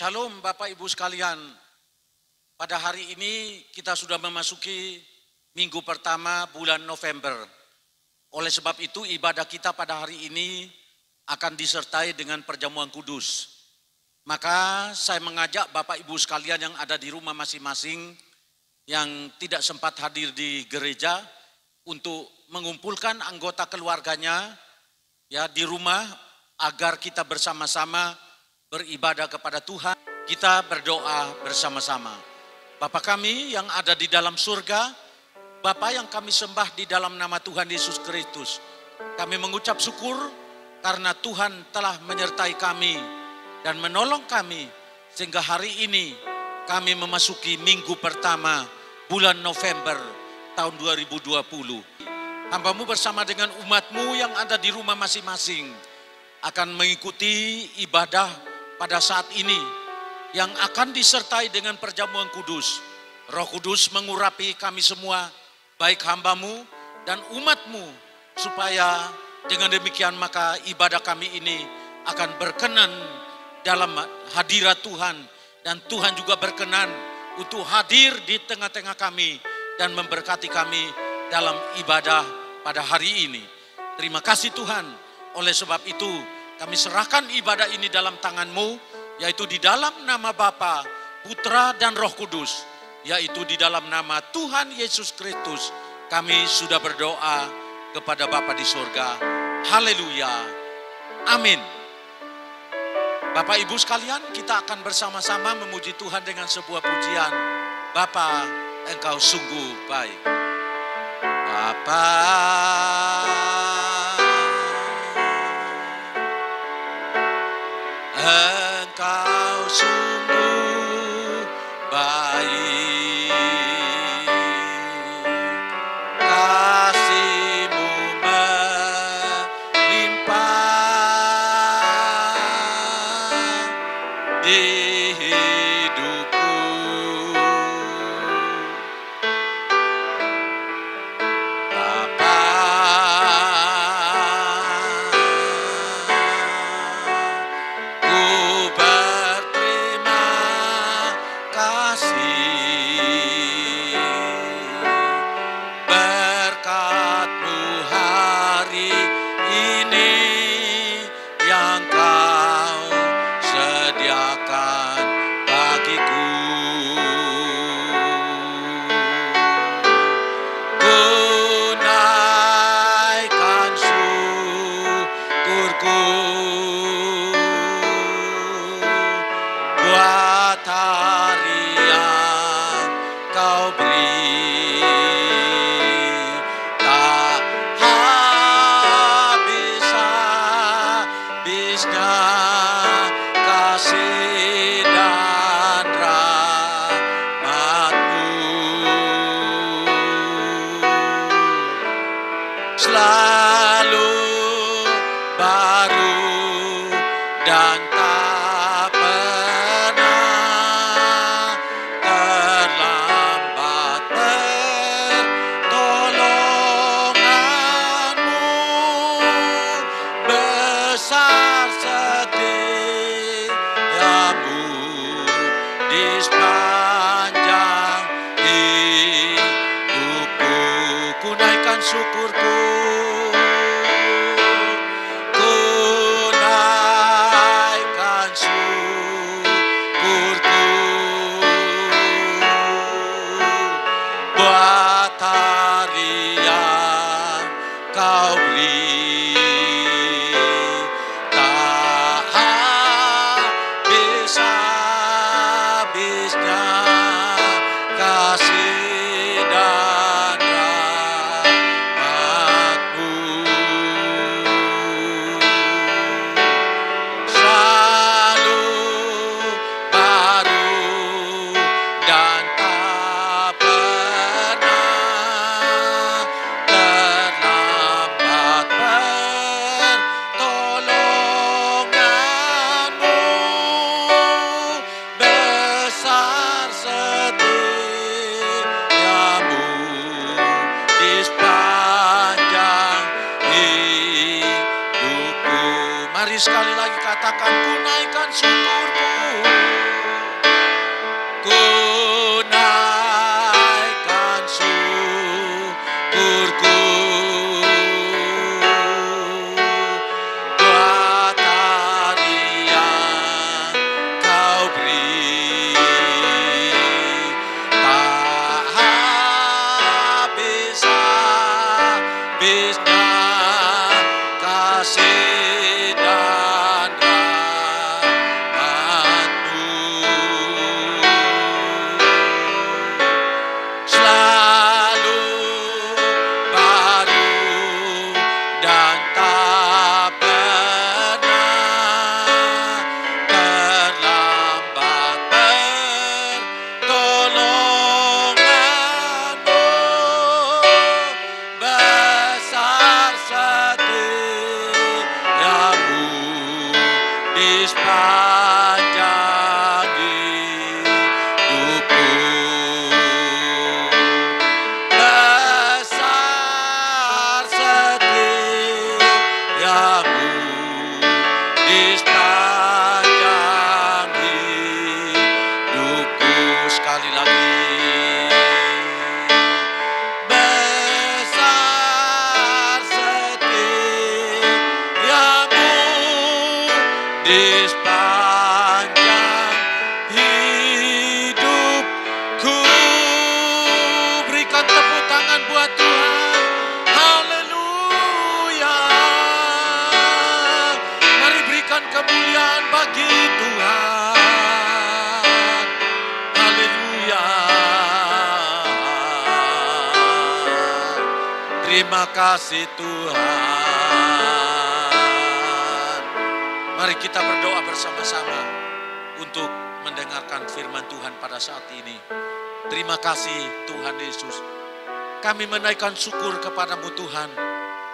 Shalom Bapak Ibu sekalian. Pada hari ini kita sudah memasuki minggu pertama bulan November. Oleh sebab itu ibadah kita pada hari ini akan disertai dengan perjamuan kudus. Maka saya mengajak Bapak Ibu sekalian yang ada di rumah masing-masing yang tidak sempat hadir di gereja untuk mengumpulkan anggota keluarganya ya di rumah agar kita bersama-sama beribadah kepada Tuhan. Kita berdoa bersama-sama. Bapa kami yang ada di dalam surga, Bapa yang kami sembah di dalam nama Tuhan Yesus Kristus, kami mengucap syukur karena Tuhan telah menyertai kami dan menolong kami sehingga hari ini kami memasuki minggu pertama bulan November tahun 2020. Hamba-Mu bersama dengan umat-Mu yang ada di rumah masing-masing akan mengikuti ibadah pada saat ini yang akan disertai dengan perjamuan kudus. Roh Kudus mengurapi kami semua, baik hamba-Mu dan umat-Mu, supaya dengan demikian maka ibadah kami ini akan berkenan dalam hadirat Tuhan, dan Tuhan juga berkenan untuk hadir di tengah-tengah kami dan memberkati kami dalam ibadah pada hari ini. Terima kasih Tuhan. Oleh sebab itu kami serahkan ibadah ini dalam tangan-Mu, yaitu di dalam nama Bapa, Putra dan Roh Kudus, yaitu di dalam nama Tuhan Yesus Kristus. Kami sudah berdoa kepada Bapa di surga. Haleluya. Amin. Bapak Ibu sekalian, kita akan bersama-sama memuji Tuhan dengan sebuah pujian. Bapa, Engkau sungguh baik. Bapa, Engkau sungguh baik, kasih-Mu melimpah di hidupku. Bapa, selalu baru dan tak pernah terlambat pertolongan-Mu, besar setiamu di sepanjang hidupku. Ku naikkan syukurku, ku naikkan sepanjang hidupku. Besar setiamu di sepanjang hidupku. Sekali lagi. Di sepanjang hidupku. Berikan tepuk tangan buat Tuhan. Haleluya. Mari berikan kemuliaan bagi Tuhan. Haleluya. Terima kasih Tuhan. Mari kita berdoa bersama-sama untuk mendengarkan firman Tuhan pada saat ini. Terima kasih Tuhan Yesus. Kami menaikkan syukur kepadamu Tuhan,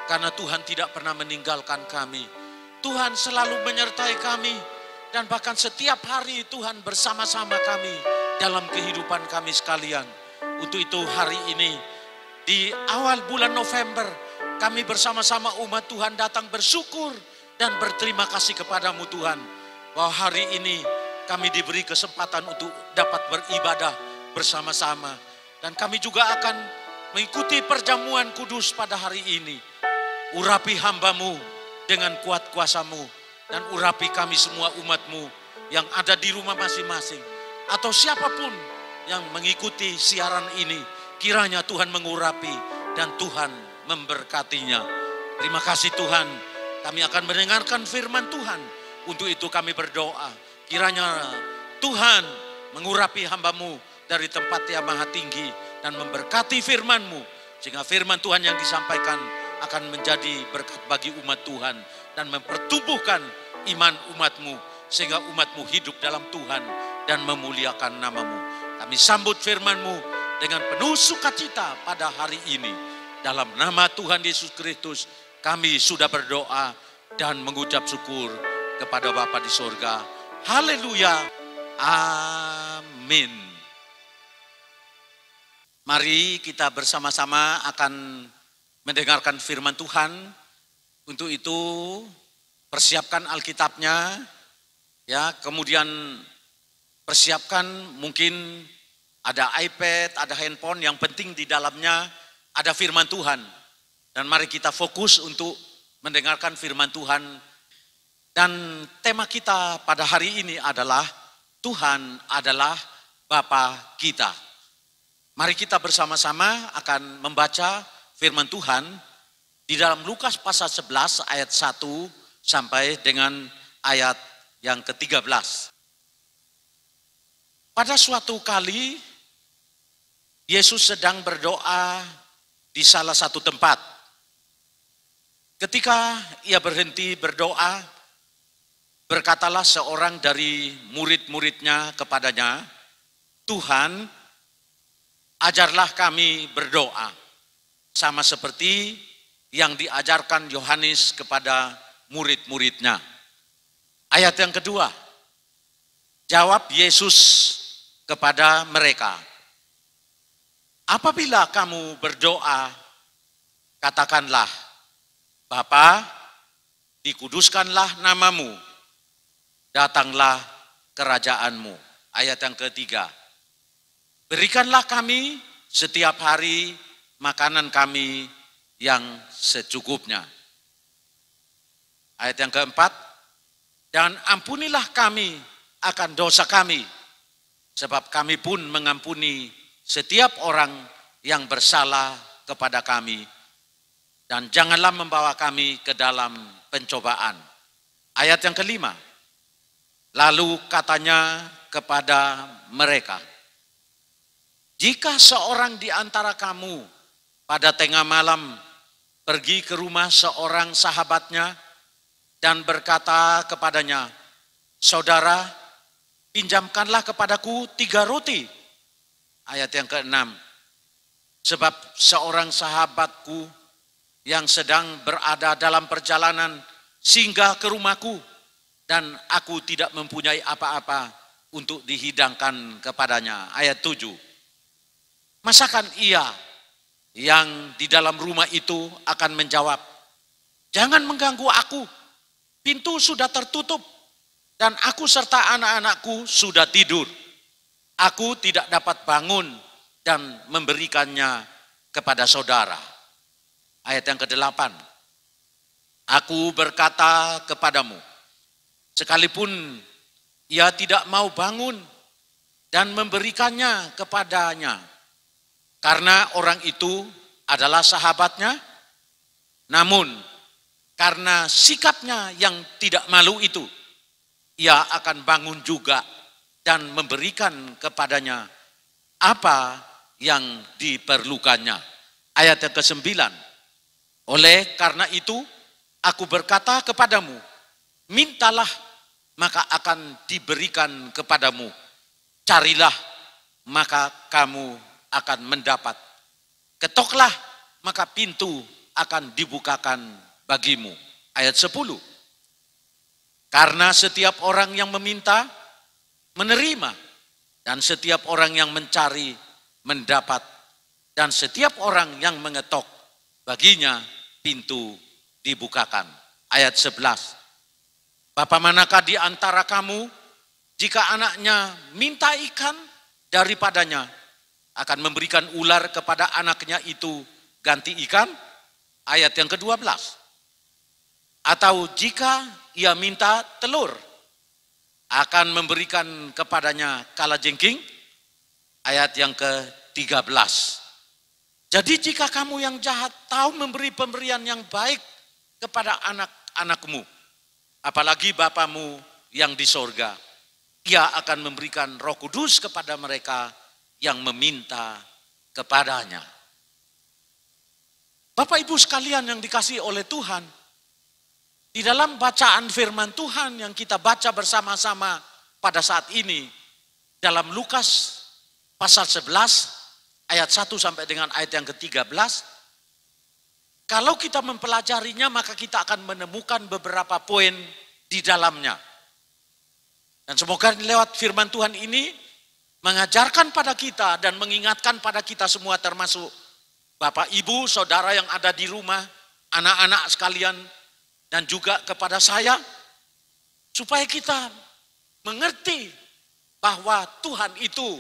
karena Tuhan tidak pernah meninggalkan kami. Tuhan selalu menyertai kami, dan bahkan setiap hari Tuhan bersama-sama kami dalam kehidupan kami sekalian. Untuk itu hari ini, di awal bulan November, kami bersama-sama umat Tuhan datang bersyukur dan berterima kasih kepadamu Tuhan, bahwa hari ini kami diberi kesempatan untuk dapat beribadah bersama-sama. Dan kami juga akan mengikuti perjamuan kudus pada hari ini. Urapi hamba-Mu dengan kuat kuasa-Mu, dan urapi kami semua umat-Mu yang ada di rumah masing-masing, atau siapapun yang mengikuti siaran ini. Kiranya Tuhan mengurapi dan Tuhan memberkatinya. Terima kasih Tuhan. Kami akan mendengarkan firman Tuhan. Untuk itu kami berdoa, kiranya Tuhan mengurapi hamba-Mu dari tempat yang maha tinggi dan memberkati firman-Mu, sehingga firman Tuhan yang disampaikan akan menjadi berkat bagi umat Tuhan dan mempertumbuhkan iman umat-Mu, sehingga umat-Mu hidup dalam Tuhan dan memuliakan nama-Mu. Kami sambut firman-Mu dengan penuh sukacita pada hari ini. Dalam nama Tuhan Yesus Kristus kami sudah berdoa dan mengucap syukur kepada Bapa di sorga. Haleluya. Amin. Mari kita bersama-sama akan mendengarkan firman Tuhan. Untuk itu persiapkan Alkitabnya, ya, kemudian persiapkan mungkin ada iPad, ada handphone, yang penting di dalamnya ada firman Tuhan. Dan mari kita fokus untuk mendengarkan firman Tuhan. Dan tema kita pada hari ini adalah Tuhan adalah Bapa kita. Mari kita bersama-sama akan membaca firman Tuhan di dalam Lukas pasal 11 ayat 1 sampai dengan ayat yang ke-13. Pada suatu kali Yesus sedang berdoa di salah satu tempat. Ketika ia berhenti berdoa, berkatalah seorang dari murid-muridnya kepadanya, Tuhan, ajarlah kami berdoa, sama seperti yang diajarkan Yohanes kepada murid-muridnya. Ayat yang kedua, jawab Yesus kepada mereka, apabila kamu berdoa, katakanlah, Bapa, dikuduskanlah namamu, datanglah kerajaanmu. Ayat yang ketiga, berikanlah kami setiap hari makanan kami yang secukupnya. Ayat yang keempat, dan ampunilah kami akan dosa kami, sebab kami pun mengampuni setiap orang yang bersalah kepada kami. Dan janganlah membawa kami ke dalam pencobaan. Ayat yang kelima, lalu katanya kepada mereka, jika seorang di antara kamu pada tengah malam pergi ke rumah seorang sahabatnya dan berkata kepadanya, saudara, pinjamkanlah kepadaku 3 roti. Ayat yang ke-6, sebab seorang sahabatku yang sedang berada dalam perjalanan singgah ke rumahku, dan aku tidak mempunyai apa-apa untuk dihidangkan kepadanya. Ayat 7. Masakan ia yang di dalam rumah itu akan menjawab, jangan mengganggu aku, pintu sudah tertutup dan aku serta anak-anakku sudah tidur. Aku tidak dapat bangun dan memberikannya kepada saudara. Ayat yang ke-8. Aku berkata kepadamu, sekalipun ia tidak mau bangun dan memberikannya kepadanya, karena orang itu adalah sahabatnya, namun karena sikapnya yang tidak malu itu, ia akan bangun juga dan memberikan kepadanya apa yang diperlukannya. Ayat yang ke-9. Oleh karena itu, aku berkata kepadamu, mintalah maka akan diberikan kepadamu. Carilah maka kamu akan mendapat. Ketoklah maka pintu akan dibukakan bagimu. Ayat 10. Karena setiap orang yang meminta, menerima. Dan setiap orang yang mencari, mendapat. Dan setiap orang yang mengetok, baginya pintu dibukakan. Ayat 11. Bapa manakah di antara kamu, jika anaknya minta ikan daripadanya, akan memberikan ular kepada anaknya itu ganti ikan? Ayat yang ke-12. Atau jika ia minta telur, akan memberikan kepadanya kalajengking? Ayat yang ke-13. Jadi jika kamu yang jahat tahu memberi pemberian yang baik kepada anak-anakmu, apalagi Bapamu yang di sorga, ia akan memberikan Roh Kudus kepada mereka yang meminta kepadanya. Bapak Ibu sekalian yang dikasihi oleh Tuhan, di dalam bacaan firman Tuhan yang kita baca bersama-sama pada saat ini, dalam Lukas pasal 11, ayat 1 sampai dengan ayat yang ke-13, kalau kita mempelajarinya maka kita akan menemukan beberapa poin di dalamnya. Dan semoga lewat firman Tuhan ini mengajarkan pada kita dan mengingatkan pada kita semua, termasuk Bapak, Ibu, Saudara yang ada di rumah, anak-anak sekalian, dan juga kepada saya, supaya kita mengerti bahwa Tuhan itu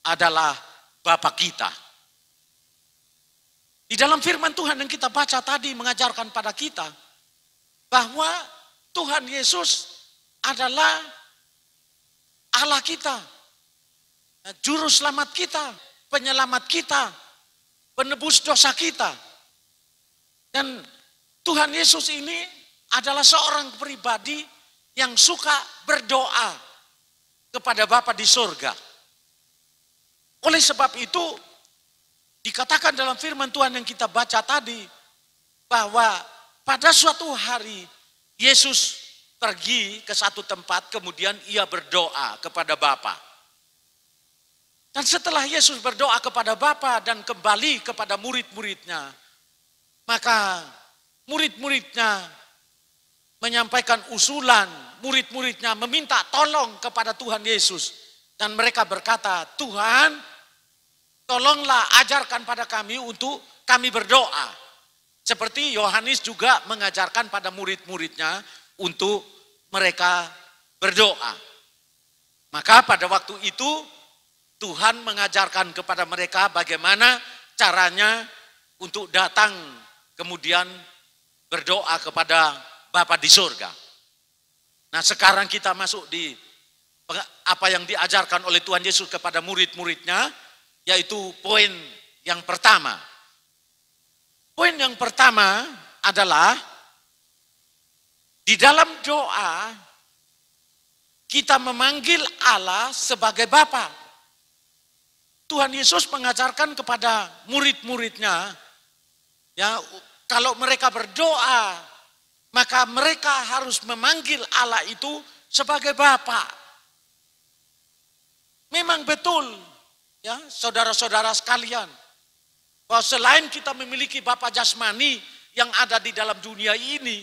adalah Bapa kita. Di dalam firman Tuhan yang kita baca tadi mengajarkan pada kita bahwa Tuhan Yesus adalah Allah kita, Juru Selamat kita, Penyelamat kita, Penebus dosa kita. Dan Tuhan Yesus ini adalah seorang pribadi yang suka berdoa kepada Bapa di surga. Oleh sebab itu, dikatakan dalam firman Tuhan yang kita baca tadi, bahwa pada suatu hari Yesus pergi ke satu tempat, kemudian ia berdoa kepada Bapa. Dan setelah Yesus berdoa kepada Bapa dan kembali kepada murid-muridnya, maka murid-muridnya menyampaikan usulan, murid-muridnya meminta tolong kepada Tuhan Yesus. Dan mereka berkata, Tuhan, tolonglah ajarkan pada kami untuk kami berdoa. Seperti Yohanes juga mengajarkan pada murid-muridnya untuk mereka berdoa. Maka pada waktu itu Tuhan mengajarkan kepada mereka bagaimana caranya untuk datang kemudian berdoa kepada Bapa di surga. Nah, sekarang kita masuk di apa yang diajarkan oleh Tuhan Yesus kepada murid-muridnya, yaitu poin yang pertama. Poin yang pertama adalah di dalam doa kita memanggil Allah sebagai Bapa. Tuhan Yesus mengajarkan kepada murid-muridnya, ya, kalau mereka berdoa, maka mereka harus memanggil Allah itu sebagai Bapa. Memang betul, ya, saudara-saudara sekalian, bahwa selain kita memiliki Bapa jasmani yang ada di dalam dunia ini,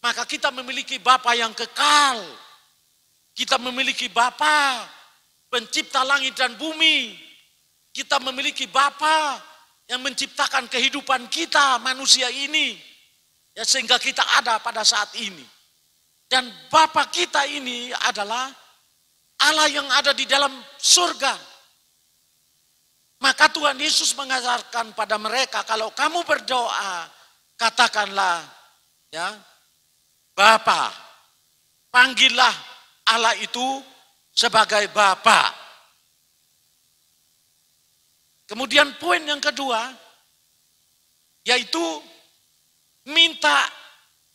maka kita memiliki Bapa yang kekal. Kita memiliki Bapa pencipta langit dan bumi. Kita memiliki Bapa yang menciptakan kehidupan kita manusia ini. Ya, sehingga kita ada pada saat ini. Dan Bapa kita ini adalah Allah yang ada di dalam surga. Maka Tuhan Yesus mengajarkan pada mereka, kalau kamu berdoa, katakanlah, ya, Bapa, panggillah Allah itu sebagai Bapa. Kemudian poin yang kedua, yaitu minta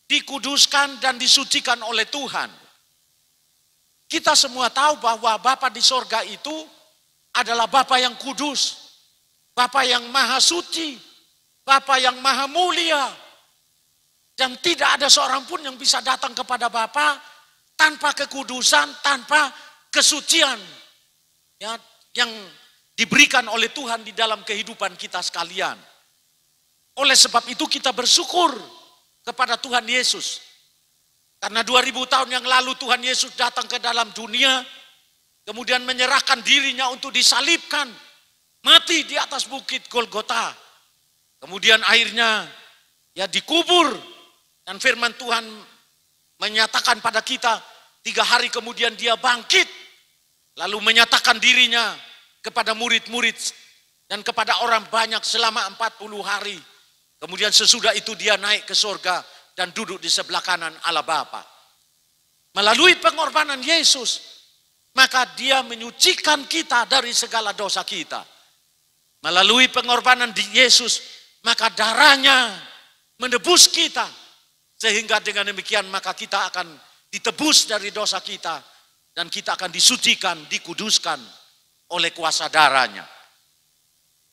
dikuduskan dan disucikan oleh Tuhan. Kita semua tahu bahwa Bapa di sorga itu adalah Bapa yang kudus, Bapa yang maha suci, Bapa yang maha mulia. Dan tidak ada seorang pun yang bisa datang kepada Bapa tanpa kekudusan, tanpa kesucian, ya, yang diberikan oleh Tuhan di dalam kehidupan kita sekalian. Oleh sebab itu kita bersyukur kepada Tuhan Yesus. Karena 2000 tahun yang lalu Tuhan Yesus datang ke dalam dunia, kemudian menyerahkan dirinya untuk disalibkan, mati di atas bukit Golgota. Kemudian akhirnya ya dikubur, dan firman Tuhan menyatakan pada kita 3 hari kemudian dia bangkit, lalu menyatakan dirinya kepada murid-murid dan kepada orang banyak selama 40 hari. Kemudian sesudah itu dia naik ke surga dan duduk di sebelah kanan Allah Bapa. Melalui pengorbanan Yesus, maka dia menyucikan kita dari segala dosa kita. Melalui pengorbanan di Yesus, maka darahnya menebus kita. Sehingga dengan demikian maka kita akan ditebus dari dosa kita. Dan kita akan disucikan, dikuduskan oleh kuasa darahnya.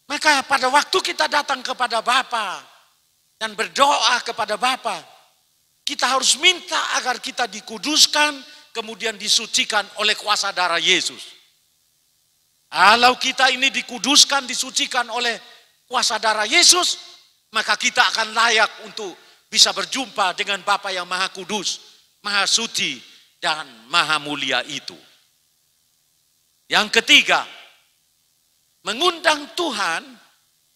Maka pada waktu kita datang kepada Bapa dan berdoa kepada Bapa, kita harus minta agar kita dikuduskan, kemudian disucikan oleh kuasa darah Yesus. Kalau kita ini dikuduskan, disucikan oleh kuasa darah Yesus, maka kita akan layak untuk bisa berjumpa dengan Bapa yang maha kudus, maha suci, dan maha mulia itu. Yang ketiga, mengundang Tuhan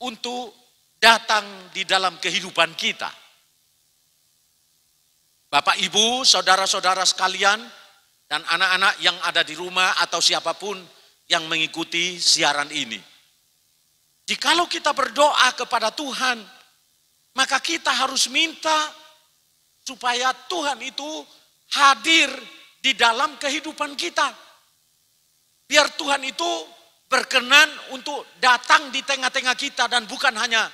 untuk datang di dalam kehidupan kita. Bapak, Ibu, saudara-saudara sekalian, dan anak-anak yang ada di rumah atau siapapun yang mengikuti siaran ini. Jikalau kita berdoa kepada Tuhan, maka kita harus minta supaya Tuhan itu hadir di dalam kehidupan kita. Biar Tuhan itu berkenan untuk datang di tengah-tengah kita, dan bukan hanya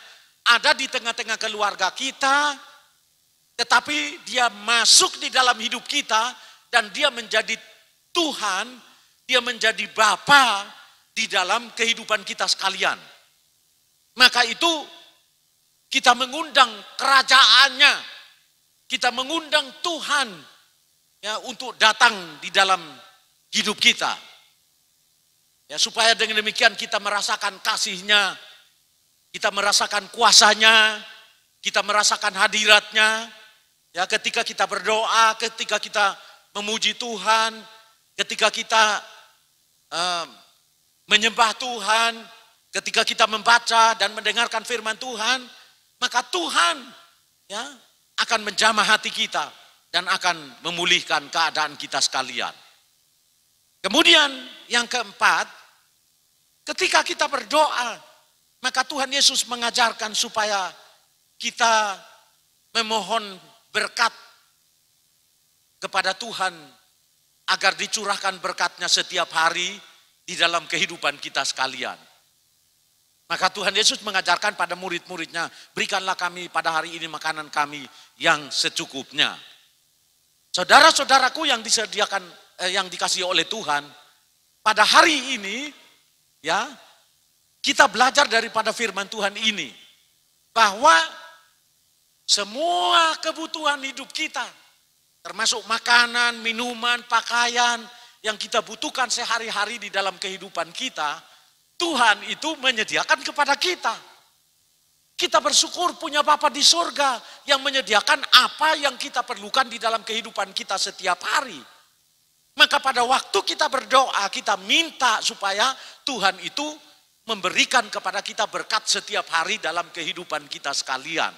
ada di tengah-tengah keluarga kita, tetapi dia masuk di dalam hidup kita dan dia menjadi Tuhan, dia menjadi Bapa di dalam kehidupan kita sekalian. Maka itu kita mengundang kerajaannya, kita mengundang Tuhan ya untuk datang di dalam hidup kita. Ya, supaya dengan demikian kita merasakan kasih-Nya, kita merasakan kuasanya, kita merasakan hadiratnya. Ya, ketika kita berdoa, ketika kita memuji Tuhan, ketika kita menyembah Tuhan, ketika kita membaca dan mendengarkan firman Tuhan, maka Tuhan ya akan menjamah hati kita dan akan memulihkan keadaan kita sekalian. Kemudian yang keempat, ketika kita berdoa, maka Tuhan Yesus mengajarkan supaya kita memohon berkat kepada Tuhan agar dicurahkan berkat-Nya setiap hari di dalam kehidupan kita sekalian. Maka Tuhan Yesus mengajarkan pada murid-muridnya, berikanlah kami pada hari ini makanan kami yang secukupnya. Saudara-saudaraku yang disediakan, yang dikasihi oleh Tuhan, pada hari ini, ya, kita belajar daripada firman Tuhan ini, bahwa semua kebutuhan hidup kita, termasuk makanan, minuman, pakaian yang kita butuhkan sehari-hari di dalam kehidupan kita, Tuhan itu menyediakan kepada kita. Kita bersyukur punya Bapa di surga yang menyediakan apa yang kita perlukan di dalam kehidupan kita setiap hari. Maka pada waktu kita berdoa, kita minta supaya Tuhan itu memberikan kepada kita berkat setiap hari dalam kehidupan kita sekalian.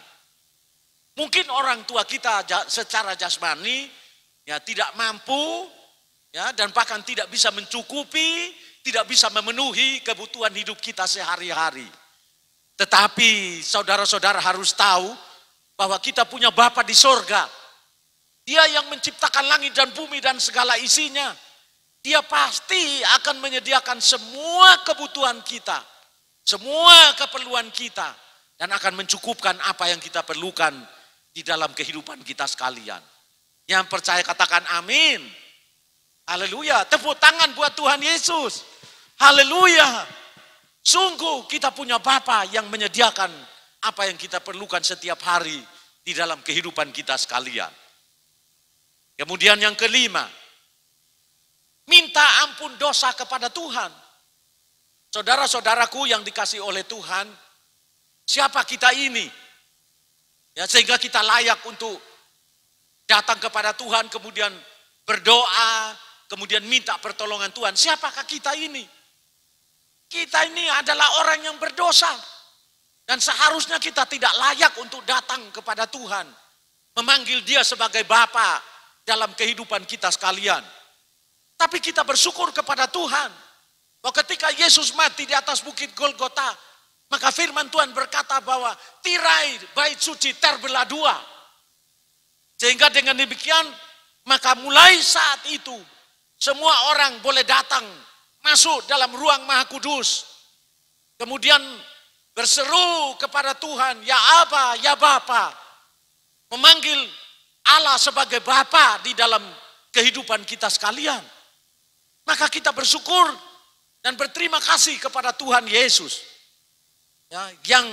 Mungkin orang tua kita secara jasmani ya tidak mampu ya, dan bahkan tidak bisa mencukupi, tidak bisa memenuhi kebutuhan hidup kita sehari-hari. Tetapi saudara-saudara harus tahu bahwa kita punya Bapa di sorga. Dia yang menciptakan langit dan bumi dan segala isinya. Dia pasti akan menyediakan semua kebutuhan kita, semua keperluan kita, dan akan mencukupkan apa yang kita perlukan di dalam kehidupan kita sekalian. Yang percaya katakan amin. Haleluya. Tepuk tangan buat Tuhan Yesus. Haleluya. Sungguh kita punya Bapa yang menyediakan apa yang kita perlukan setiap hari di dalam kehidupan kita sekalian. Kemudian yang kelima, minta ampun dosa kepada Tuhan. Saudara-saudaraku yang dikasihi oleh Tuhan, siapa kita ini? Ya, sehingga kita layak untuk datang kepada Tuhan, kemudian berdoa, kemudian minta pertolongan Tuhan. Siapakah kita ini? Kita ini adalah orang yang berdosa. Dan seharusnya kita tidak layak untuk datang kepada Tuhan. Memanggil dia sebagai Bapa dalam kehidupan kita sekalian. Tapi kita bersyukur kepada Tuhan. Bahwa ketika Yesus mati di atas bukit Golgota, maka firman Tuhan berkata bahwa tirai bait suci terbelah dua. Sehingga dengan demikian, maka mulai saat itu, semua orang boleh datang masuk dalam ruang Maha Kudus. Kemudian berseru kepada Tuhan, ya Aba, ya Bapa. Memanggil Allah sebagai Bapa di dalam kehidupan kita sekalian. Maka kita bersyukur dan berterima kasih kepada Tuhan Yesus. Ya, yang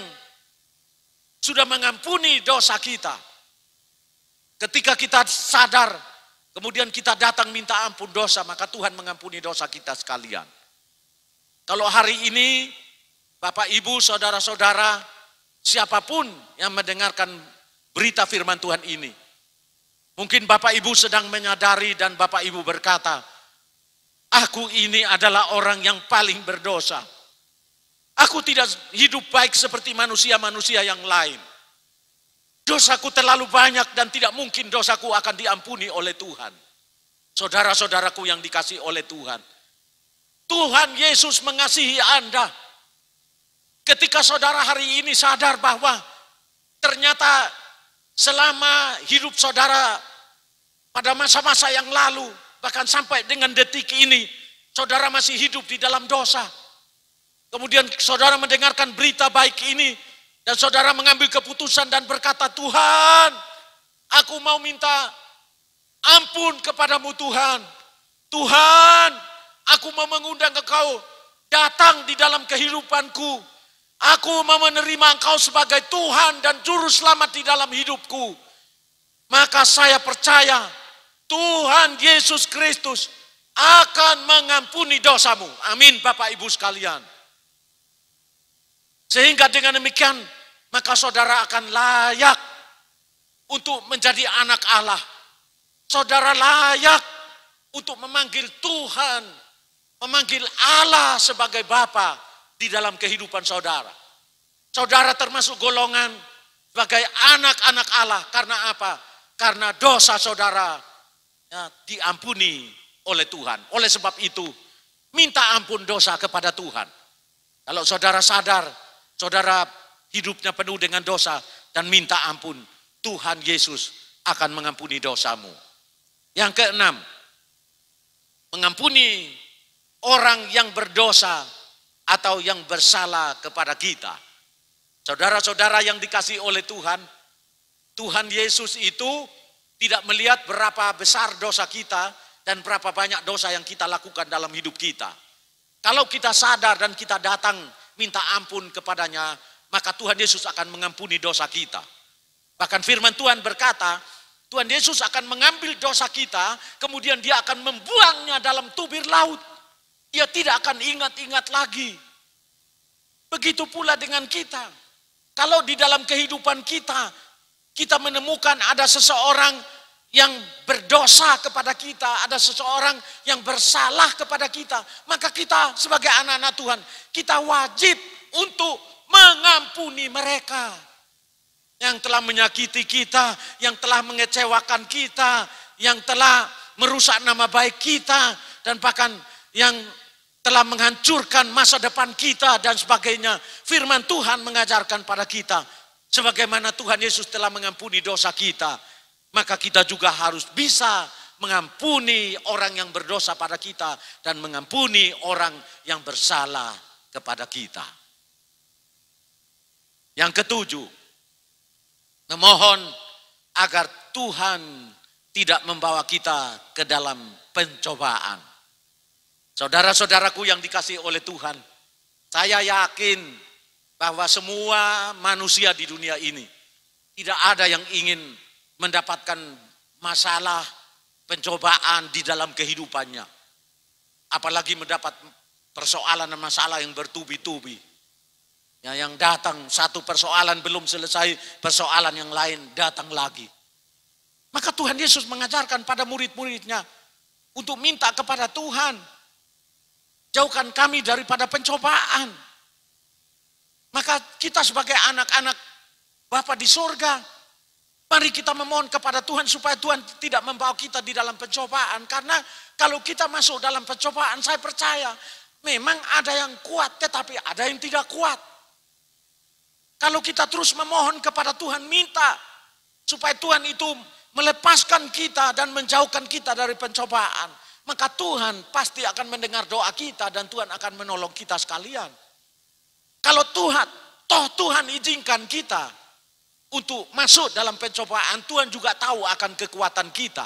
sudah mengampuni dosa kita. Ketika kita sadar, kemudian kita datang minta ampun dosa, maka Tuhan mengampuni dosa kita sekalian. Kalau hari ini, Bapak, Ibu, saudara-saudara, siapapun yang mendengarkan berita firman Tuhan ini, mungkin Bapak Ibu sedang menyadari dan Bapak Ibu berkata, aku ini adalah orang yang paling berdosa. Aku tidak hidup baik seperti manusia-manusia yang lain. Dosaku terlalu banyak dan tidak mungkin dosaku akan diampuni oleh Tuhan. Saudara-saudaraku yang dikasihi oleh Tuhan. Tuhan Yesus mengasihi Anda. Ketika saudara hari ini sadar bahwa ternyata selama hidup saudara pada masa-masa yang lalu, bahkan sampai dengan detik ini, saudara masih hidup di dalam dosa. Kemudian saudara mendengarkan berita baik ini, dan saudara mengambil keputusan dan berkata, Tuhan, aku mau minta ampun kepadamu Tuhan. Tuhan, aku mau mengundang Engkau datang di dalam kehidupanku. Aku mau menerima Engkau sebagai Tuhan dan Juru Selamat di dalam hidupku. Maka saya percaya Tuhan Yesus Kristus akan mengampuni dosamu. Amin Bapak Ibu sekalian. Sehingga dengan demikian, maka saudara akan layak untuk menjadi anak Allah. Saudara layak untuk memanggil Tuhan, memanggil Allah sebagai Bapa di dalam kehidupan saudara. Saudara termasuk golongan sebagai anak-anak Allah. Karena apa? Karena dosa saudara ya, diampuni oleh Tuhan. Oleh sebab itu, minta ampun dosa kepada Tuhan. Kalau saudara sadar, saudara hidupnya penuh dengan dosa dan minta ampun, Tuhan Yesus akan mengampuni dosamu. Yang keenam, mengampuni orang yang berdosa atau yang bersalah kepada kita. Saudara-saudara yang dikasihi oleh Tuhan, Tuhan Yesus itu tidak melihat berapa besar dosa kita dan berapa banyak dosa yang kita lakukan dalam hidup kita. Kalau kita sadar dan kita datang minta ampun kepadanya, maka Tuhan Yesus akan mengampuni dosa kita. Bahkan firman Tuhan berkata, Tuhan Yesus akan mengambil dosa kita, kemudian dia akan membuangnya dalam tubir laut. Dia tidak akan ingat-ingat lagi. Begitu pula dengan kita. Kalau di dalam kehidupan kita menemukan ada seseorang yang berdosa kepada kita, ada seseorang yang bersalah kepada kita, maka kita sebagai anak-anak Tuhan, kita wajib untuk mengampuni mereka yang telah menyakiti kita, yang telah mengecewakan kita, yang telah merusak nama baik kita, dan bahkan yang telah menghancurkan masa depan kita dan sebagainya. Firman Tuhan mengajarkan pada kita, sebagaimana Tuhan Yesus telah mengampuni dosa kita, maka kita juga harus bisa mengampuni orang yang berdosa pada kita dan mengampuni orang yang bersalah kepada kita. Yang ketujuh, memohon agar Tuhan tidak membawa kita ke dalam pencobaan. Saudara-saudaraku yang dikasihi oleh Tuhan, saya yakin bahwa semua manusia di dunia ini tidak ada yang ingin mendapatkan masalah, pencobaan di dalam kehidupannya. Apalagi mendapat persoalan dan masalah yang bertubi-tubi. Ya, yang datang satu persoalan belum selesai, persoalan yang lain datang lagi. Maka Tuhan Yesus mengajarkan pada murid-muridnya untuk minta kepada Tuhan, jauhkan kami daripada pencobaan. Maka kita sebagai anak-anak Bapa di surga, mari kita memohon kepada Tuhan supaya Tuhan tidak membawa kita di dalam pencobaan. Karena kalau kita masuk dalam pencobaan, saya percaya memang ada yang kuat tetapi ada yang tidak kuat. Kalau kita terus memohon kepada Tuhan, minta supaya Tuhan itu melepaskan kita dan menjauhkan kita dari pencobaan, maka Tuhan pasti akan mendengar doa kita dan Tuhan akan menolong kita sekalian. Kalau Tuhan izinkan kita untuk masuk dalam pencobaan, Tuhan juga tahu akan kekuatan kita,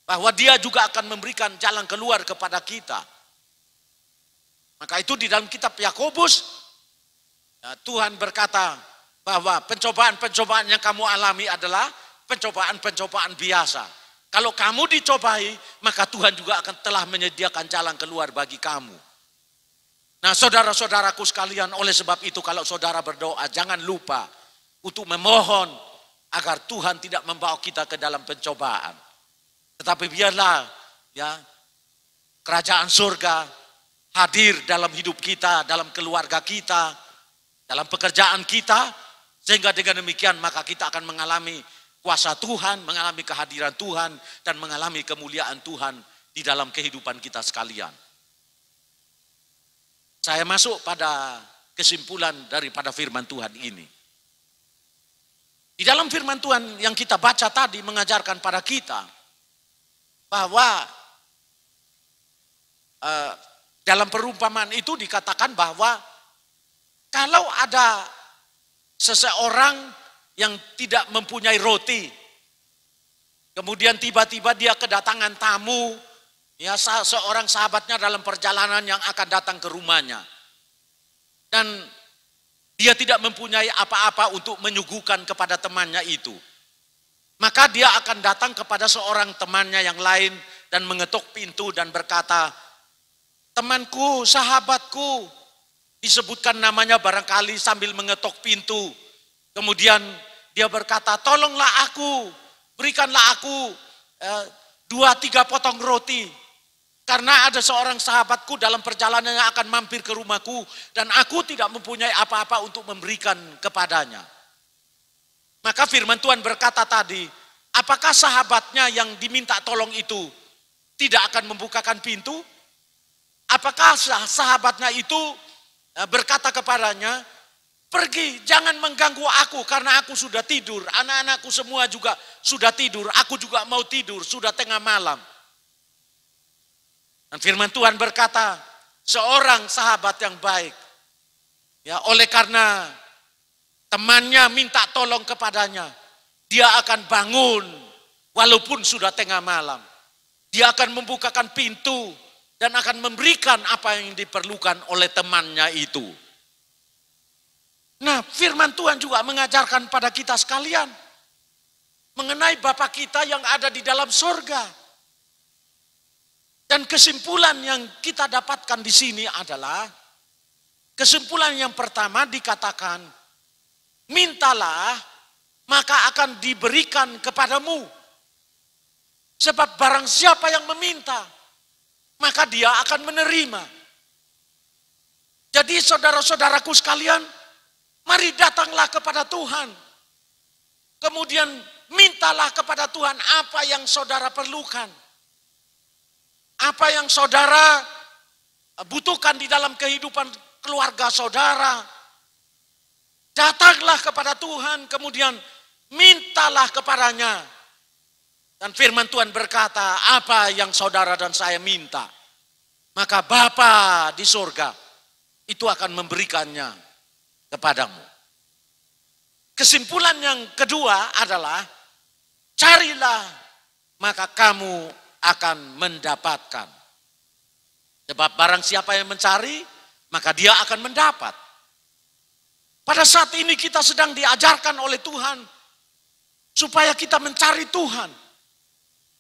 bahwa Dia juga akan memberikan jalan keluar kepada kita. Maka itu di dalam kitab Yakobus, Tuhan berkata bahwa pencobaan-pencobaan yang kamu alami adalah pencobaan-pencobaan biasa. Kalau kamu dicobai, maka Tuhan juga akan telah menyediakan jalan keluar bagi kamu. Nah, saudara-saudaraku sekalian, oleh sebab itu kalau saudara berdoa, jangan lupa untuk memohon agar Tuhan tidak membawa kita ke dalam pencobaan. Tetapi biarlah ya kerajaan surga hadir dalam hidup kita, dalam keluarga kita, dalam pekerjaan kita, sehingga dengan demikian maka kita akan mengalami kuasa Tuhan, mengalami kehadiran Tuhan, dan mengalami kemuliaan Tuhan di dalam kehidupan kita sekalian. Saya masuk pada kesimpulan daripada firman Tuhan ini. Di dalam firman Tuhan yang kita baca tadi mengajarkan pada kita bahwa dalam perumpamaan itu dikatakan bahwa kalau ada seseorang yang tidak mempunyai roti, kemudian tiba-tiba dia kedatangan tamu, ya seorang sahabatnya dalam perjalanan yang akan datang ke rumahnya, dan dia tidak mempunyai apa-apa untuk menyuguhkan kepada temannya itu, maka dia akan datang kepada seorang temannya yang lain dan mengetuk pintu dan berkata, temanku, sahabatku, disebutkan namanya barangkali sambil mengetuk pintu. Kemudian dia berkata, tolonglah aku, berikanlah aku 2-3 potong roti. Karena ada seorang sahabatku dalam perjalanan yang akan mampir ke rumahku dan aku tidak mempunyai apa-apa untuk memberikan kepadanya. Maka firman Tuhan berkata tadi, apakah sahabatnya yang diminta tolong itu tidak akan membukakan pintu? Apakah sahabatnya itu berkata kepadanya, pergi, jangan mengganggu aku karena aku sudah tidur, anak-anakku semua juga sudah tidur, aku juga mau tidur, sudah tengah malam. Dan firman Tuhan berkata, seorang sahabat yang baik, ya oleh karena temannya minta tolong kepadanya, dia akan bangun walaupun sudah tengah malam. Dia akan membukakan pintu dan akan memberikan apa yang diperlukan oleh temannya itu. Nah, firman Tuhan juga mengajarkan pada kita sekalian mengenai Bapa kita yang ada di dalam surga. Dan kesimpulan yang kita dapatkan di sini adalah, kesimpulan yang pertama dikatakan mintalah maka akan diberikan kepadamu. Sebab barang siapa yang meminta, maka dia akan menerima. Jadi saudara-saudaraku sekalian, mari datanglah kepada Tuhan. Kemudian mintalah kepada Tuhan apa yang saudara perlukan. Apa yang saudara butuhkan di dalam kehidupan keluarga saudara. Datanglah kepada Tuhan, kemudian mintalah kepadanya. Dan firman Tuhan berkata, apa yang saudara dan saya minta, maka Bapa di surga itu akan memberikannya kepadamu. Kesimpulan yang kedua adalah, carilah maka kamu akan mendapatkan. Sebab barang siapa yang mencari, maka dia akan mendapat. Pada saat ini kita sedang diajarkan oleh Tuhan supaya kita mencari Tuhan.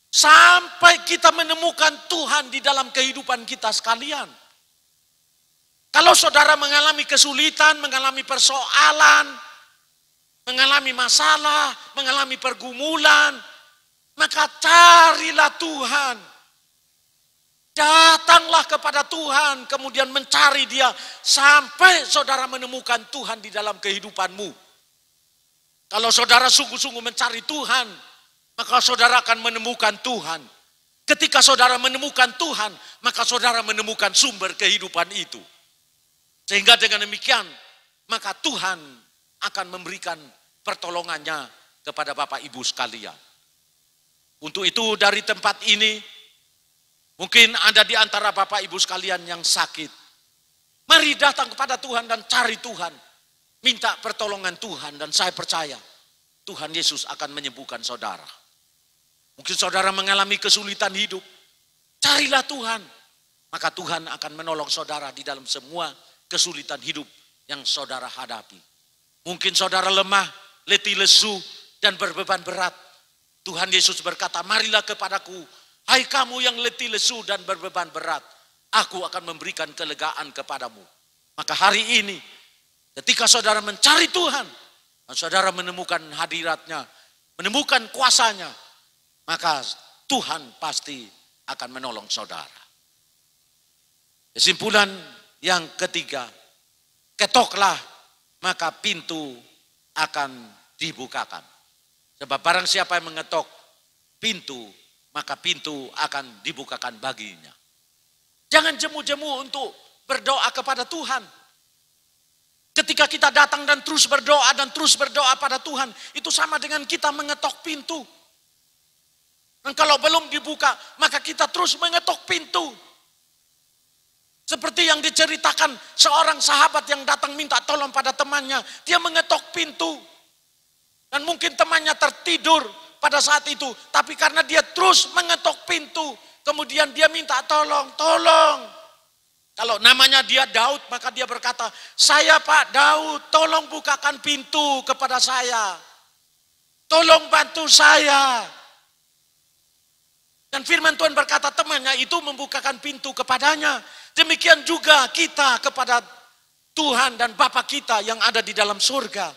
Sampai kita menemukan Tuhan di dalam kehidupan kita sekalian. Kalau saudara mengalami kesulitan, mengalami persoalan, mengalami masalah, mengalami pergumulan, maka carilah Tuhan. Datanglah kepada Tuhan, kemudian mencari Dia sampai saudara menemukan Tuhan di dalam kehidupanmu. Kalau saudara sungguh-sungguh mencari Tuhan, maka saudara akan menemukan Tuhan. Ketika saudara menemukan Tuhan, maka saudara menemukan sumber kehidupan itu. Sehingga dengan demikian, maka Tuhan akan memberikan pertolongannya kepada Bapak Ibu sekalian. Untuk itu dari tempat ini, mungkin ada di antara Bapak Ibu sekalian yang sakit. Mari datang kepada Tuhan dan cari Tuhan. Minta pertolongan Tuhan, dan saya percaya Tuhan Yesus akan menyembuhkan saudara. Mungkin saudara mengalami kesulitan hidup, carilah Tuhan. Maka Tuhan akan menolong saudara di dalam semua kesulitan hidup yang saudara hadapi. Mungkin saudara lemah, letih lesu, dan berbeban berat. Tuhan Yesus berkata, marilah kepadaku, hai kamu yang letih lesu dan berbeban berat, aku akan memberikan kelegaan kepadamu. Maka hari ini, ketika saudara mencari Tuhan, dan saudara menemukan hadiratnya, menemukan kuasanya, maka Tuhan pasti akan menolong saudara. Kesimpulan yang ketiga, ketoklah maka pintu akan dibukakan. Sebab barang siapa yang mengetok pintu, maka pintu akan dibukakan baginya. Jangan jemu-jemu untuk berdoa kepada Tuhan. Ketika kita datang dan terus berdoa pada Tuhan, itu sama dengan kita mengetok pintu. Dan kalau belum dibuka, maka kita terus mengetok pintu. Seperti yang diceritakan seorang sahabat yang datang minta tolong pada temannya, dia mengetok pintu. Dan mungkin temannya tertidur pada saat itu, tapi karena dia terus mengetok pintu, kemudian dia minta tolong. Kalau namanya dia Daud, maka dia berkata, saya Pak Daud, tolong bukakan pintu kepada saya. Tolong bantu saya. Dan firman Tuhan berkata, temannya itu membukakan pintu kepadanya. Demikian juga kita kepada Tuhan dan Bapa kita yang ada di dalam surga.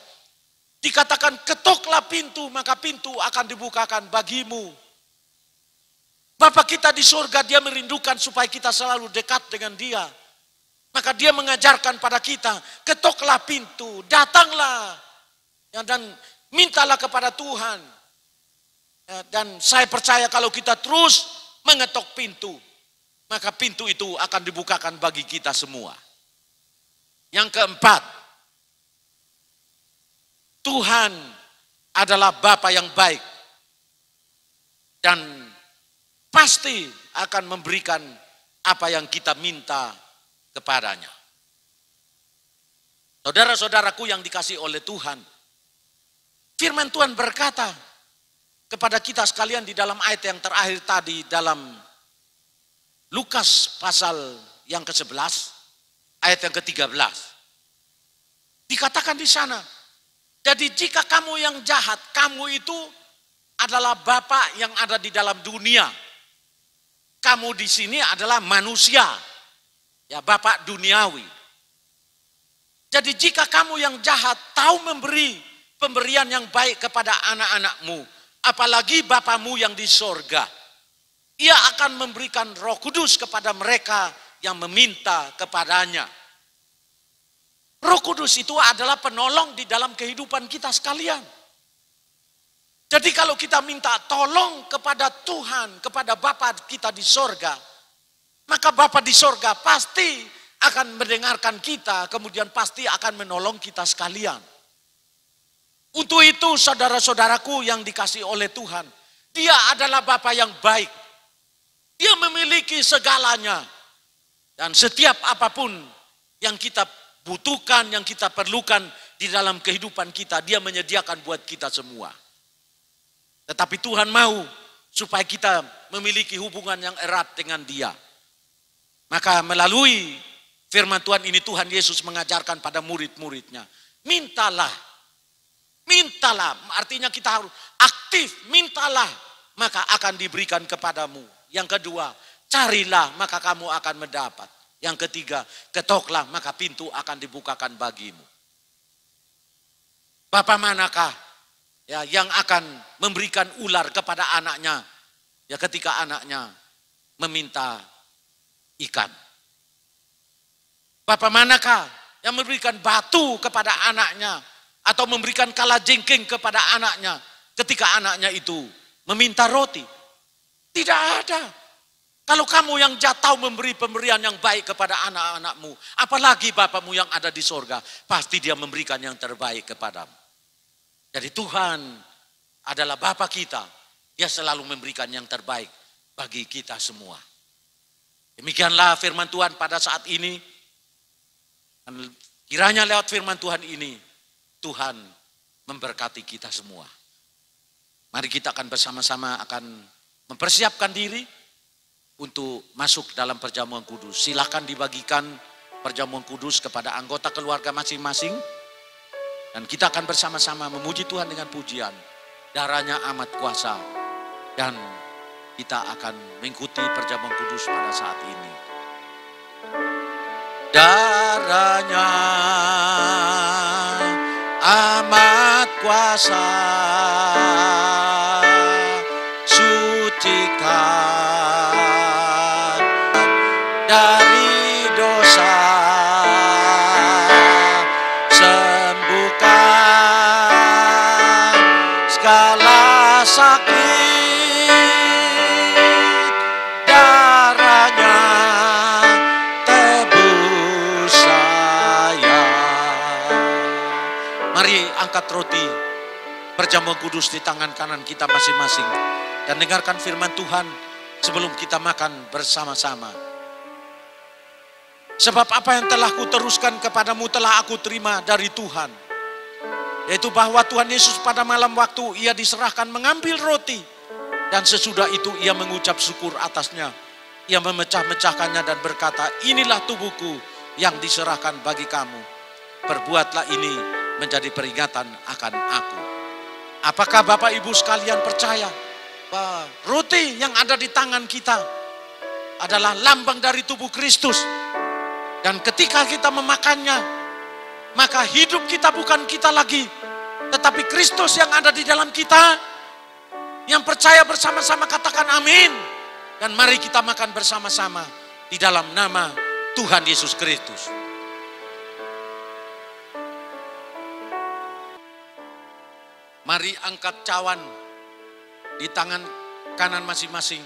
Dikatakan ketoklah pintu, maka pintu akan dibukakan bagimu. Bapa kita di surga, dia merindukan supaya kita selalu dekat dengan dia. Maka dia mengajarkan pada kita, ketoklah pintu, datanglah. Ya, dan mintalah kepada Tuhan. Ya, dan saya percaya kalau kita terus mengetok pintu, maka pintu itu akan dibukakan bagi kita semua. Yang keempat, Tuhan adalah Bapa yang baik dan pasti akan memberikan apa yang kita minta kepadanya. Saudara-saudaraku yang dikasihi oleh Tuhan, firman Tuhan berkata kepada kita sekalian di dalam ayat yang terakhir tadi dalam Lukas pasal yang ke-11, ayat yang ke-13. Dikatakan di sana, jadi jika kamu yang jahat, kamu itu adalah Bapa yang ada di dalam dunia. Kamu di sini adalah manusia, ya Bapa duniawi. Jadi jika kamu yang jahat tahu memberi pemberian yang baik kepada anak-anakmu, apalagi Bapamu yang di sorga, Ia akan memberikan Roh Kudus kepada mereka yang meminta kepadanya. Roh Kudus itu adalah penolong di dalam kehidupan kita sekalian. Jadi kalau kita minta tolong kepada Tuhan, kepada Bapa kita di sorga, maka Bapa di sorga pasti akan mendengarkan kita, kemudian pasti akan menolong kita sekalian. Untuk itu saudara-saudaraku yang dikasihi oleh Tuhan, Dia adalah Bapa yang baik. Dia memiliki segalanya. Dan setiap apapun yang kita butuhkan, yang kita perlukan di dalam kehidupan kita, Dia menyediakan buat kita semua. Tetapi Tuhan mau supaya kita memiliki hubungan yang erat dengan Dia. Maka melalui firman Tuhan ini Tuhan Yesus mengajarkan pada murid-muridnya. Mintalah. Mintalah. Artinya kita harus aktif. Mintalah. Maka akan diberikan kepadamu. Yang kedua, carilah maka kamu akan mendapat. Yang ketiga, ketoklah maka pintu akan dibukakan bagimu. Bapa manakah ya yang akan memberikan ular kepada anaknya ya ketika anaknya meminta ikan? Bapa manakah yang memberikan batu kepada anaknya atau memberikan kalajengking kepada anaknya ketika anaknya itu meminta roti? Tidak ada. Kalau kamu yang tahu memberi pemberian yang baik kepada anak-anakmu, apalagi Bapamu yang ada di sorga, pasti Dia memberikan yang terbaik kepadamu. Jadi Tuhan adalah Bapa kita. Dia selalu memberikan yang terbaik bagi kita semua. Demikianlah firman Tuhan pada saat ini. Dan kiranya lewat firman Tuhan ini, Tuhan memberkati kita semua. Mari kita akan bersama-sama akan mempersiapkan diri untuk masuk dalam perjamuan kudus. Silakan dibagikan perjamuan kudus kepada anggota keluarga masing-masing. Dan kita akan bersama-sama memuji Tuhan dengan pujian. Darahnya amat kuasa. Dan kita akan mengikuti perjamuan kudus pada saat ini. Darahnya amat kuasa. Sucikan dari dosa. Segala sakit, darahnya tebus saya. Mari angkat roti perjamuan kudus di tangan kanan kita masing-masing dan dengarkan firman Tuhan sebelum kita makan bersama-sama. Sebab apa yang telah kuteruskan kepadamu telah aku terima dari Tuhan. Yaitu bahwa Tuhan Yesus pada malam waktu ia diserahkan mengambil roti. Dan sesudah itu ia mengucap syukur atasnya. Ia memecah-mecahkannya dan berkata, inilah tubuhku yang diserahkan bagi kamu. Perbuatlah ini menjadi peringatan akan aku. Apakah Bapak Ibu sekalian percaya bahwa roti yang ada di tangan kita adalah lambang dari tubuh Kristus? Dan ketika kita memakannya, maka hidup kita bukan kita lagi, tetapi Kristus yang ada di dalam kita. Yang percaya bersama-sama katakan amin. Dan mari kita makan bersama-sama di dalam nama Tuhan Yesus Kristus. Mari angkat cawan di tangan kanan masing-masing.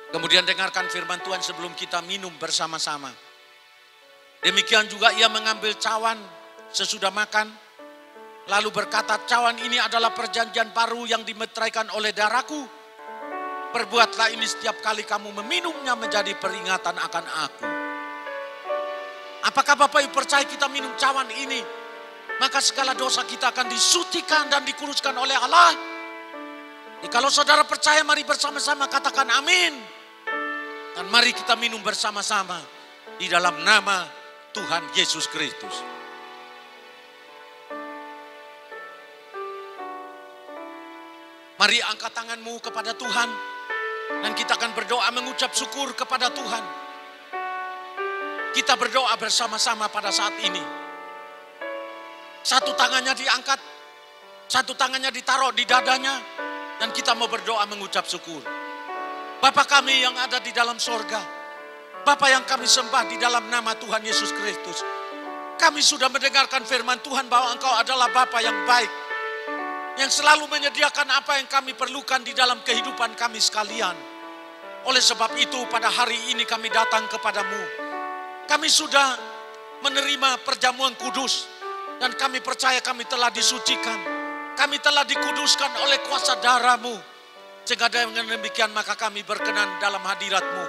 Kemudian dengarkan firman Tuhan sebelum kita minum bersama-sama. Demikian juga ia mengambil cawan sesudah makan. Lalu berkata, cawan ini adalah perjanjian baru yang dimeteraikan oleh darahku. Perbuatlah ini setiap kali kamu meminumnya menjadi peringatan akan aku. Apakah Bapak Ibu percaya kita minum cawan ini? Maka segala dosa kita akan disucikan dan dikuduskan oleh Allah. Jadi kalau saudara percaya, mari bersama-sama katakan amin. Dan mari kita minum bersama-sama di dalam nama Tuhan Yesus Kristus. Mari angkat tanganmu kepada Tuhan. Dan kita akan berdoa mengucap syukur kepada Tuhan. Kita berdoa bersama-sama pada saat ini. Satu tangannya diangkat, satu tangannya ditaruh di dadanya, dan kita mau berdoa mengucap syukur. Bapa kami yang ada di dalam sorga, Bapa yang kami sembah di dalam nama Tuhan Yesus Kristus. Kami sudah mendengarkan firman Tuhan bahwa Engkau adalah Bapa yang baik, yang selalu menyediakan apa yang kami perlukan di dalam kehidupan kami sekalian. Oleh sebab itu pada hari ini kami datang kepadamu. Kami sudah menerima perjamuan kudus, dan kami percaya kami telah disucikan. Kami telah dikuduskan oleh kuasa darah-Mu. Sehingga dengan demikian maka kami berkenan dalam hadirat-Mu.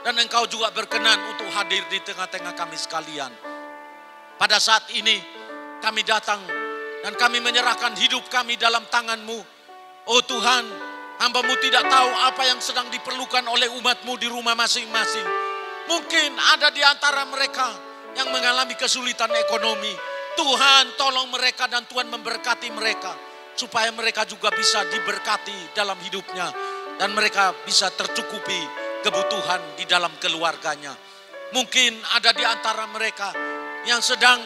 Dan Engkau juga berkenan untuk hadir di tengah-tengah kami sekalian. Pada saat ini kami datang dan kami menyerahkan hidup kami dalam tangan-Mu. Oh Tuhan, hamba-Mu tidak tahu apa yang sedang diperlukan oleh umat-Mu di rumah masing-masing. Mungkin ada di antara mereka yang mengalami kesulitan ekonomi. Tuhan tolong mereka dan Tuhan memberkati mereka. Supaya mereka juga bisa diberkati dalam hidupnya. Dan mereka bisa tercukupi kebutuhan di dalam keluarganya. Mungkin ada di antara mereka yang sedang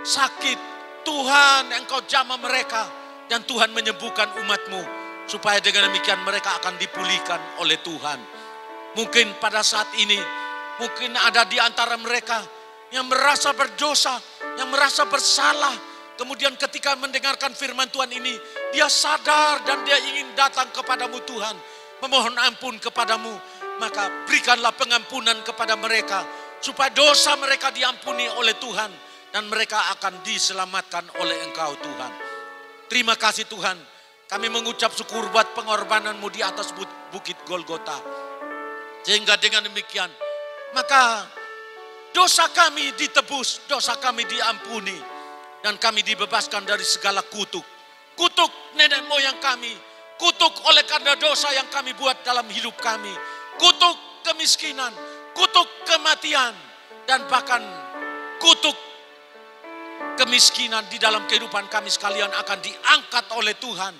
sakit. Tuhan Engkau jamah mereka dan Tuhan menyembuhkan umat-Mu. Supaya dengan demikian mereka akan dipulihkan oleh Tuhan. Mungkin pada saat ini, mungkin ada di antara mereka yang merasa berdosa, yang merasa bersalah. Kemudian ketika mendengarkan firman Tuhan ini, dia sadar dan dia ingin datang kepadamu Tuhan. Memohon ampun kepadamu, maka berikanlah pengampunan kepada mereka. Supaya dosa mereka diampuni oleh Tuhan. Dan mereka akan diselamatkan oleh Engkau Tuhan. Terima kasih Tuhan. Kami mengucap syukur buat pengorbanan-Mu di atas bukit Golgota. Sehingga dengan demikian, maka dosa kami ditebus, dosa kami diampuni. Dan kami dibebaskan dari segala kutuk. Kutuk nenek moyang kami. Kutuk oleh karena dosa yang kami buat dalam hidup kami. Kutuk kemiskinan, kutuk kematian. Dan bahkan kutuk kemiskinan di dalam kehidupan kami sekalian akan diangkat oleh Tuhan.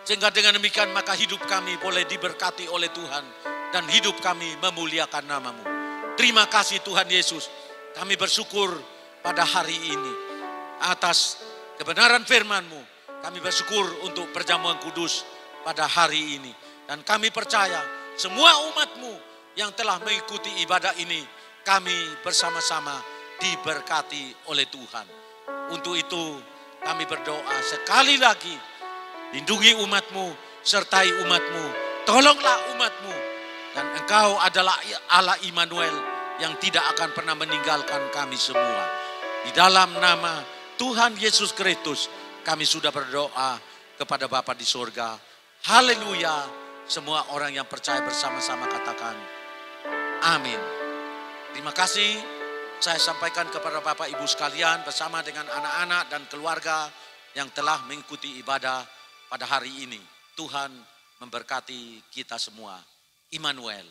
Sehingga dengan demikian maka hidup kami boleh diberkati oleh Tuhan. Dan hidup kami memuliakan nama-Mu. Terima kasih Tuhan Yesus. Kami bersyukur pada hari ini. Atas kebenaran firman-Mu. Kami bersyukur untuk perjamuan kudus pada hari ini. Dan kami percaya semua umat-Mu yang telah mengikuti ibadah ini. Kami bersama-sama diberkati oleh Tuhan. Untuk itu kami berdoa sekali lagi. Lindungi umat-Mu, sertai umat-Mu. Tolonglah umat-Mu. Dan Engkau adalah Allah Immanuel yang tidak akan pernah meninggalkan kami semua. Di dalam nama Tuhan Yesus Kristus kami sudah berdoa kepada Bapa di surga. Haleluya. Semua orang yang percaya bersama-sama katakan amin. Terima kasih. Saya sampaikan kepada Bapak Ibu sekalian bersama dengan anak-anak dan keluarga yang telah mengikuti ibadah pada hari ini. Tuhan memberkati kita semua. Immanuel.